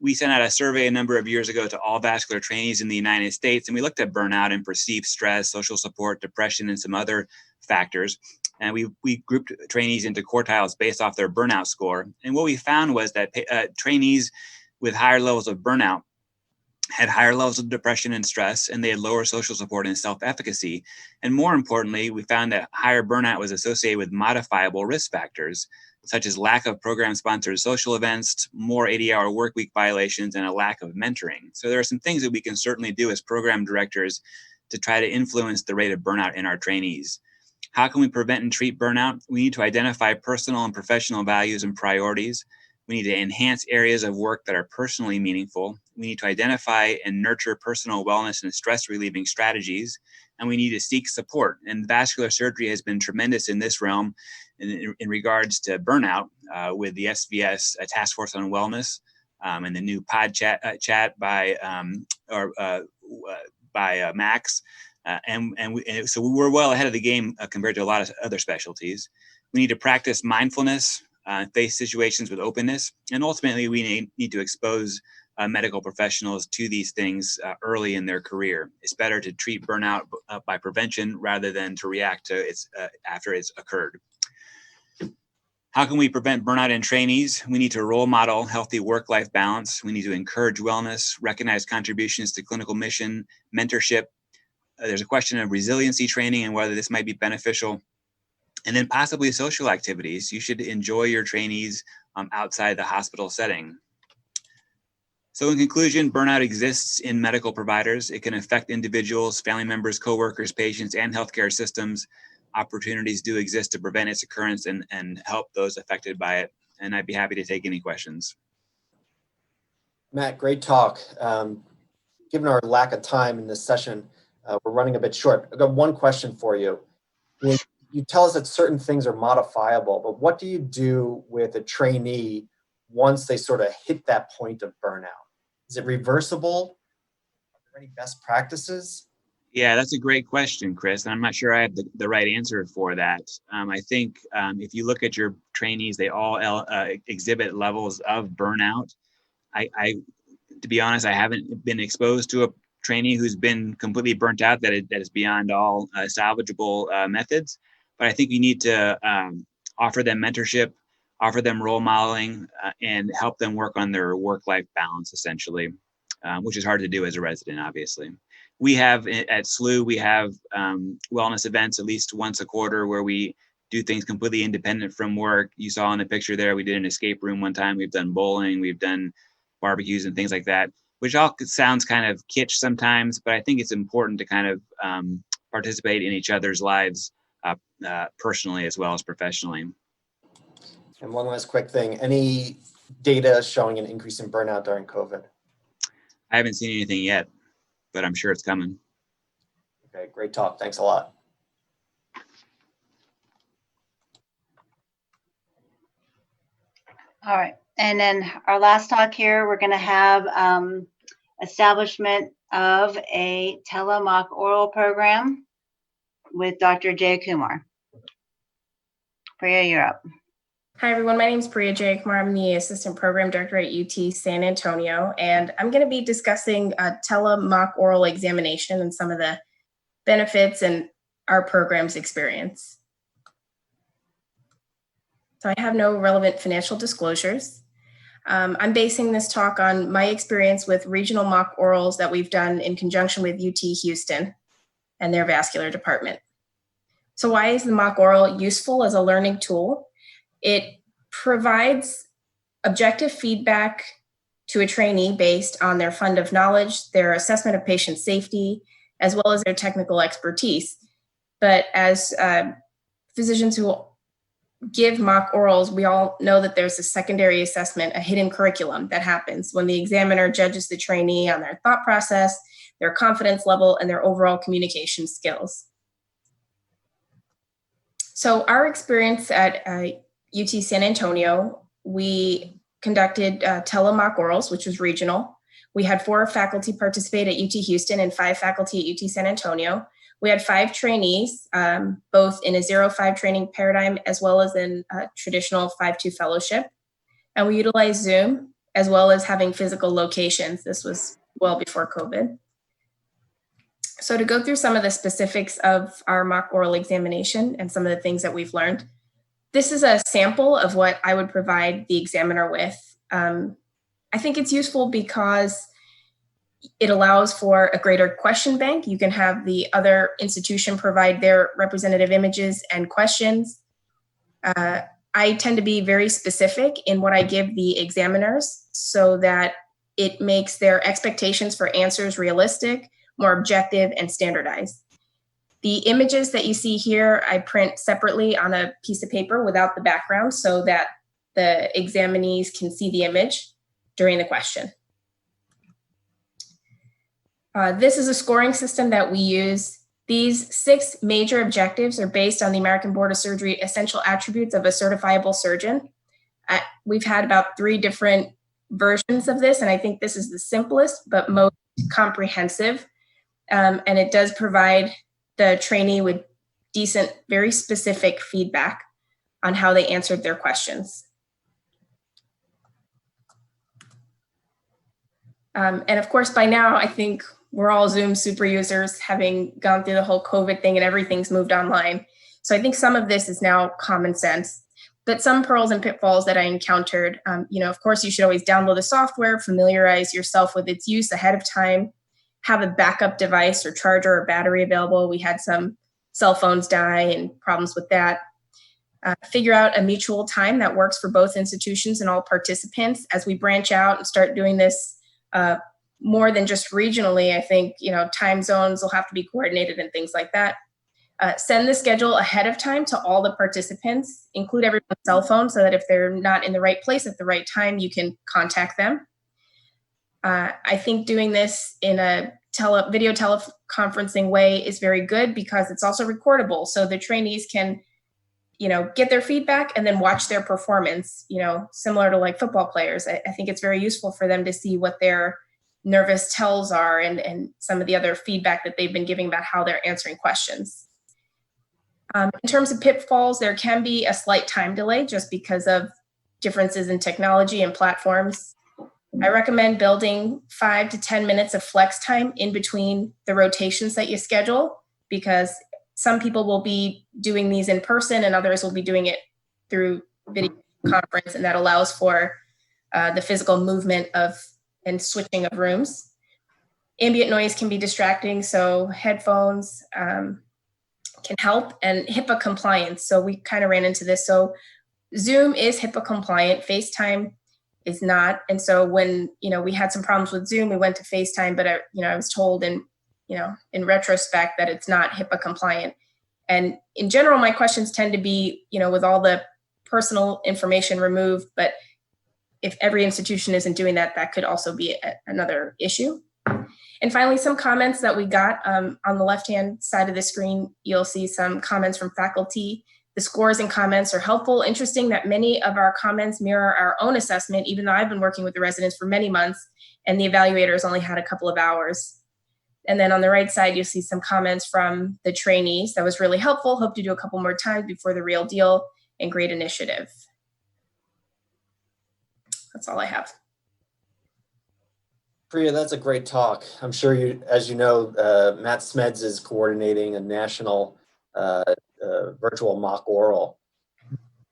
We sent out a survey a number of years ago to all vascular trainees in the United States, and we looked at burnout and perceived stress, social support, depression, and some other factors. And we grouped trainees into quartiles based off their burnout score. And what we found was that trainees with higher levels of burnout had higher levels of depression and stress, and they had lower social support and self-efficacy. And more importantly, we found that higher burnout was associated with modifiable risk factors, such as lack of program-sponsored social events, more 80-hour work week violations, and a lack of mentoring. So there are some things that we can certainly do as program directors to try to influence the rate of burnout in our trainees. How can we prevent and treat burnout? We need to identify personal and professional values and priorities. We need to enhance areas of work that are personally meaningful. We need to identify and nurture personal wellness and stress relieving strategies. And we need to seek support. And vascular surgery has been tremendous in this realm in regards to burnout with the SVS Task Force on Wellness and the new pod chat by by Max. So we're well ahead of the game compared to a lot of other specialties. We need to practice mindfulness, face situations with openness, and ultimately we need to expose medical professionals to these things early in their career. It's better to treat burnout by prevention rather than to react to it after it's occurred. How can we prevent burnout in trainees? We need to role model healthy work-life balance. We need to encourage wellness, recognize contributions to clinical mission, mentorship. There's a question of resiliency training and whether this might be beneficial. And then possibly social activities. You should enjoy your trainees outside the hospital setting. So in conclusion, burnout exists in medical providers. It can affect individuals, family members, coworkers, patients, and healthcare systems. Opportunities do exist to prevent its occurrence and help those affected by it. And I'd be happy to take any questions. Matt, great talk. Given our lack of time in this session, we're running a bit short. I've got one question for you. You tell us that certain things are modifiable, but what do you do with a trainee once they sort of hit that point of burnout? Is it reversible? Are there any best practices? Yeah, that's a great question, Chris. And I'm not sure I have the right answer for that. I think if you look at your trainees, they all exhibit levels of burnout. To be honest, I haven't been exposed to a trainee who's been completely burnt out that is beyond all salvageable methods. But I think you need to offer them mentorship, offer them role modeling, and help them work on their work-life balance, essentially, which is hard to do as a resident, obviously. We have at SLU, we have wellness events at least once a quarter where we do things completely independent from work. You saw in the picture there, we did an escape room one time. We've done bowling, we've done barbecues and things like that, which all sounds kind of kitsch sometimes, but I think it's important to kind of participate in each other's lives personally as well as professionally. And one last quick thing, any data showing an increase in burnout during COVID? I haven't seen anything yet, but I'm sure it's coming. Okay, great talk. Thanks a lot. All right. And then our last talk here, we're going to have establishment of a Telemark Oral program with Dr. Jay Kumar. Priya, you're up. Hi, everyone. My name is Priya Jayakumar. I'm the Assistant Program Director at UT San Antonio, and I'm going to be discussing a Telemark Oral examination and some of the benefits and our program's experience. So I have no relevant financial disclosures. I'm basing this talk on my experience with regional mock orals that we've done in conjunction with UT Houston and their vascular department. So why is the mock oral useful as a learning tool? It provides objective feedback to a trainee based on their fund of knowledge, their assessment of patient safety, as well as their technical expertise. But as physicians who give mock orals, we all know that there's a secondary assessment, a hidden curriculum that happens when the examiner judges the trainee on their thought process, their confidence level, and their overall communication skills. So our experience at UT San Antonio, we conducted telemock orals, which was regional. We had 4 faculty participate at UT Houston and 5 faculty at UT San Antonio. We had 5 trainees, both in a 0-5 training paradigm as well as in a traditional 5-2 fellowship. And we utilized Zoom as well as having physical locations. This was well before COVID. So to go through some of the specifics of our mock oral examination and some of the things that we've learned, this is a sample of what I would provide the examiner with. I think it's useful because it allows for a greater question bank. You can have the other institution provide their representative images and questions. I tend to be very specific in what I give the examiners so that it makes their expectations for answers realistic, more objective, and standardized. The images that you see here, I print separately on a piece of paper without the background so that the examinees can see the image during the question. This is a scoring system that we use. These 6 major objectives are based on the American Board of Surgery essential attributes of a certifiable surgeon. We've had about 3 different versions of this, and I think this is the simplest but most comprehensive, and it does provide the trainee with decent, very specific feedback on how they answered their questions. And of course, by now, I think we're all Zoom super users, having gone through the whole COVID thing and everything's moved online. So I think some of this is now common sense. But some pearls and pitfalls that I encountered, of course, you should always download the software, familiarize yourself with its use ahead of time, have a backup device or charger or battery available. We had some cell phones die and problems with that. Figure out a mutual time that works for both institutions and all participants. As we branch out and start doing this more than just regionally, I think, time zones will have to be coordinated and things like that. Send the schedule ahead of time to all the participants, include everyone's cell phone so that if they're not in the right place at the right time, you can contact them. I think doing this in a video teleconferencing way is very good because it's also recordable. So the trainees can, get their feedback and then watch their performance, similar to like football players. I think it's very useful for them to see what their nervous tells are and some of the other feedback that they've been giving about how they're answering questions. In terms of pitfalls, there can be a slight time delay just because of differences in technology and platforms. I recommend building 5 to 10 minutes of flex time in between the rotations that you schedule, because some people will be doing these in person and others will be doing it through video conference, and that allows for the physical movement and switching of rooms. Ambient noise can be distracting, so headphones can help, and HIPAA compliance. So we kind of ran into this. So Zoom is HIPAA compliant, FaceTime is not. And so when, we had some problems with Zoom, we went to FaceTime, but I was told in retrospect that it's not HIPAA compliant. And in general, my questions tend to be, with all the personal information removed, but if every institution isn't doing that, that could also be another issue. And finally, some comments that we got on the left-hand side of the screen, you'll see some comments from faculty. The scores and comments are helpful. Interesting that many of our comments mirror our own assessment, even though I've been working with the residents for many months and the evaluators only had a couple of hours. And then on the right side, you'll see some comments from the trainees. That was really helpful. Hope to do a couple more times before the real deal, and great initiative. That's all I have. Priya, that's a great talk. I'm sure as you know, Matt Smeds is coordinating a national virtual mock oral.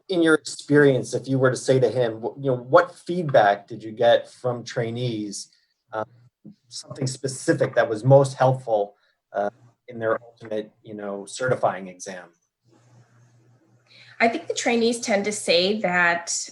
In your experience, if you were to say to him, what feedback did you get from trainees, something specific that was most helpful in their ultimate, certifying exam? I think the trainees tend to say that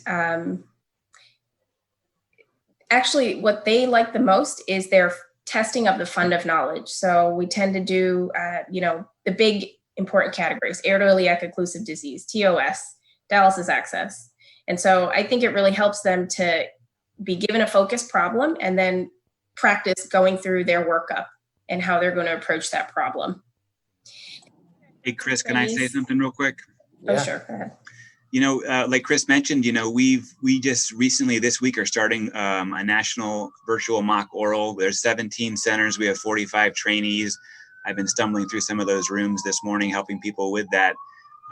actually what they like the most is their testing of the fund of knowledge. So we tend to do, the big important categories: aortoiliac occlusive disease, TOS, dialysis access. And so I think it really helps them to be given a focused problem and then practice going through their workup and how they're going to approach that problem. Hey, Chris, can I say something real quick? Oh, sure. Go ahead. Like Chris mentioned, we just recently this week are starting a national virtual mock oral. There's 17 centers. We have 45 trainees. I've been stumbling through some of those rooms this morning, helping people with that.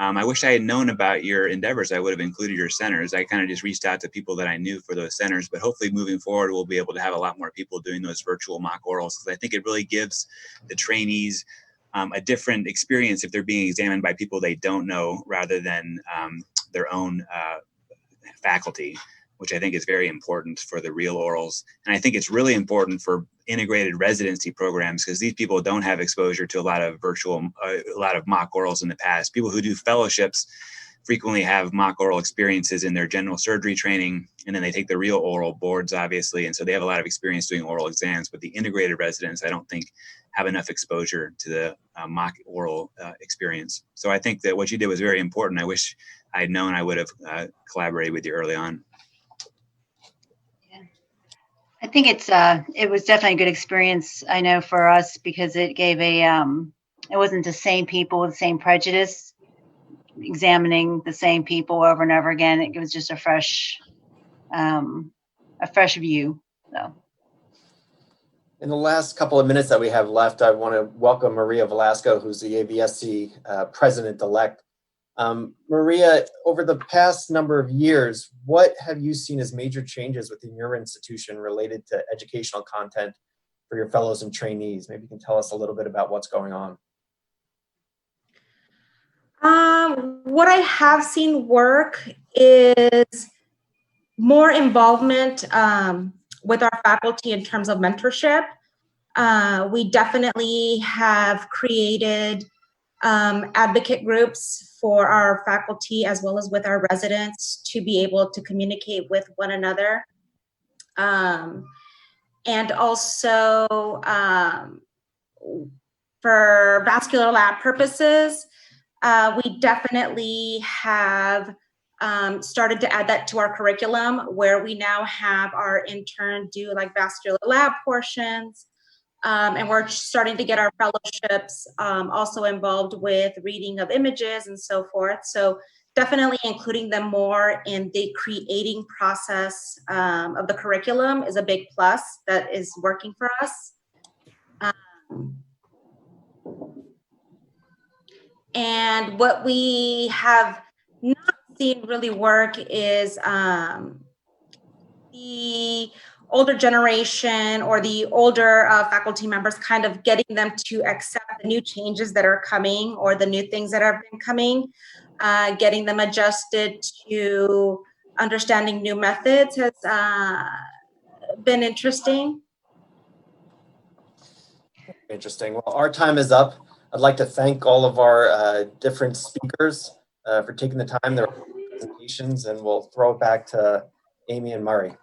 I wish I had known about your endeavors. I would have included your centers. I kind of just reached out to people that I knew for those centers, but hopefully moving forward, we'll be able to have a lot more people doing those virtual mock orals, because I think it really gives the trainees a different experience if they're being examined by people they don't know rather than their own faculty, which I think is very important for the real orals. And I think it's really important for integrated residency programs, because these people don't have exposure to a lot of mock orals in the past. People who do fellowships frequently have mock oral experiences in their general surgery training, and then they take the real oral boards, obviously. And so they have a lot of experience doing oral exams, but the integrated residents, I don't think, have enough exposure to the mock oral experience. So I think that what you did was very important. I wish I had known. I would have collaborated with you early on. Yeah. I think it was definitely a good experience, I know, for us, because it gave it wasn't the same people with the same prejudice examining the same people over and over again. It was just a fresh view. So. In the last couple of minutes that we have left, I want to welcome Maria Velasco, who's the ABSC president-elect. Maria, over the past number of years, what have you seen as major changes within your institution related to educational content for your fellows and trainees? Maybe you can tell us a little bit about what's going on. What I have seen work is more involvement with our faculty in terms of mentorship. We definitely have created advocate groups for our faculty as well as with our residents to be able to communicate with one another. And also for vascular lab purposes, we definitely have started to add that to our curriculum, where we now have our intern do like vascular lab portions. And we're starting to get our fellowships also involved with reading of images and so forth. So definitely including them more in the creating process of the curriculum is a big plus that is working for us. And what we have not seen really work is the older generation or the older faculty members, kind of getting them to accept the new changes that are coming or the new things that have been coming, getting them adjusted to understanding new methods has been interesting. Interesting. Well, our time is up. I'd like to thank all of our different speakers for taking the time, their presentations, and we'll throw it back to Amy and Murray.